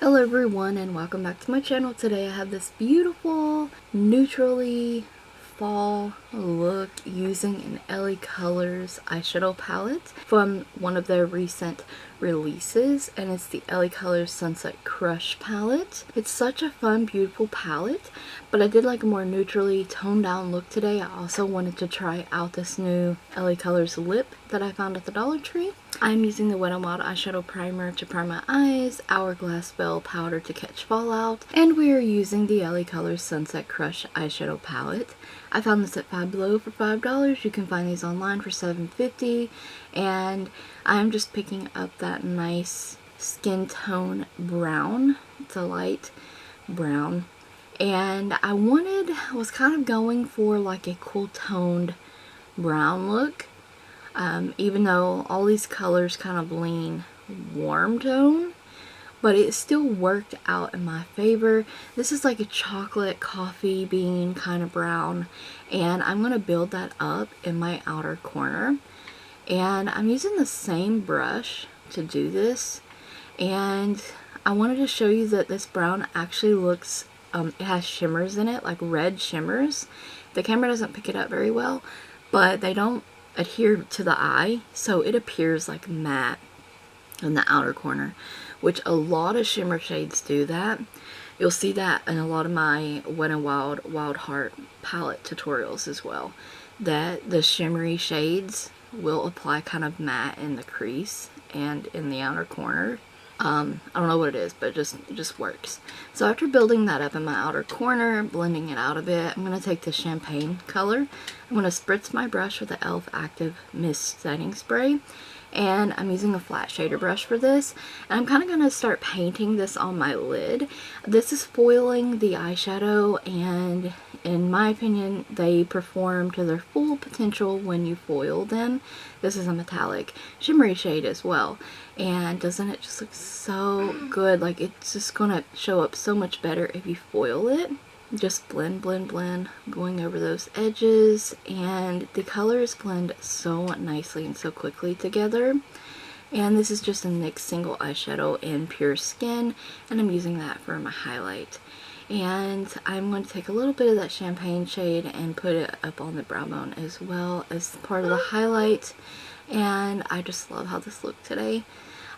Hello everyone and welcome back to my channel. Today I have this beautiful neutrally fall look using an LaColors eyeshadow palette from one of their recent releases, and it's the LaColors Sunset Crush palette. It's such a fun, beautiful palette, but I did like a more neutrally toned down look today. I also wanted to try out this new LaColors lip that I found at the Dollar Tree. I'm using the WetnWild eyeshadow primer to prime my eyes, Hourglass Veil powder to catch fallout, and we are using the LaColors Sunset Crush eyeshadow palette. I found this at Five Below for $5. You can find these online for $7.50, and I'm just picking up that nice skin tone brown. It's a light brown, and I was kind of going for like a cool toned brown look. Even though all these colors kind of lean warm tone, but it still worked out in my favor. This is like a chocolate coffee bean kind of brown, and I'm going to build that up in my outer corner. And I'm using the same brush to do this, and I wanted to show you that this brown actually looks, it has shimmers in it, like red shimmers. The camera doesn't pick it up very well, but they don't adhere to the eye, so it appears like matte in the outer corner, which a lot of shimmer shades do that. You'll see that in a lot of my WetnWild Wild Heart palette tutorials as well, that the shimmery shades will apply kind of matte in the crease and in the outer corner. I don't know what it is, but it just works. So after building that up in my outer corner, blending it out a bit, I'm going to take the champagne color. I'm going to spritz my brush with the e.l.f. Active Mist Setting Spray. And I'm using a flat shader brush for this. And I'm kind of going to start painting this on my lid. This is foiling the eyeshadow, and in my opinion, they perform to their full potential when you foil them. This is a metallic shimmery shade as well. And doesn't it just look so good? Like, it's just going to show up so much better if you foil it. Just blend, blend, blend, going over those edges, and the colors blend so nicely and so quickly together. And this is just a NYX single eyeshadow in Pure Skin, and I'm using that for my highlight. And I'm going to take a little bit of that champagne shade and put it up on the brow bone as well as part of the highlight. And I just love how this looked today.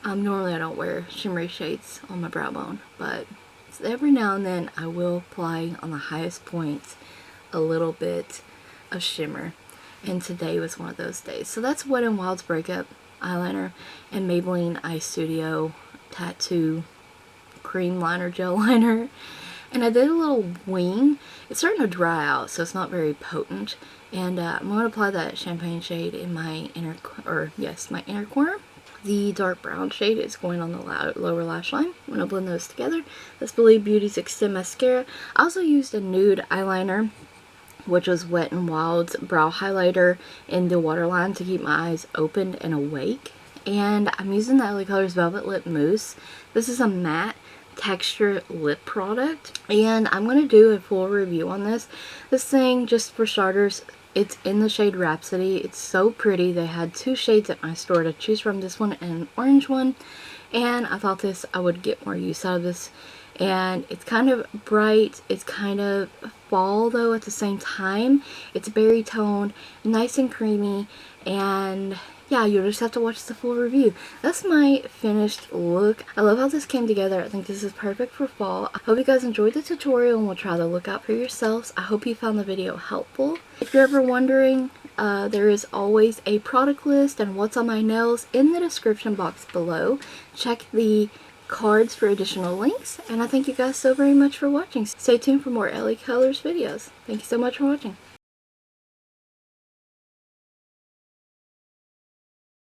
Normally I don't wear shimmery shades on my brow bone, but every now and then I will apply on the highest points a little bit of shimmer, and today was one of those days. So that's WetnWild's Breakup eyeliner and Maybelline Eye Studio Tattoo Cream Liner Gel Liner. And I did a little wing. It's starting to dry out, so it's not very potent. And I'm going to apply that champagne shade in my inner corner. The dark brown shade is going on the lower lash line. I'm going to blend those together. That's Believe Beauty's Extend Mascara. I also used a nude eyeliner, which was WetnWild's brow highlighter in the waterline to keep my eyes open and awake. And I'm using the LaColors Velvet Lip Mousse. This is a matte texture lip product, and I'm going to do a full review on this. This thing, just for starters, it's in the shade Rhapsody. It's so pretty. They had two shades at my store to choose from, this one and an orange one, and I thought I would get more use out of this. And it's kind of bright, it's kind of fall though at the same time. It's berry toned, nice and creamy, and yeah, you'll just have to watch the full review. That's my finished look. I love how this came together. I think this is perfect for fall. I hope you guys enjoyed the tutorial and will try the look out for yourselves. I hope you found the video helpful. If you're ever wondering, there is always a product list and what's on my nails in the description box below. Check the cards for additional links, and I thank you guys so very much for watching. Stay tuned for more LaColors videos. Thank you so much for watching.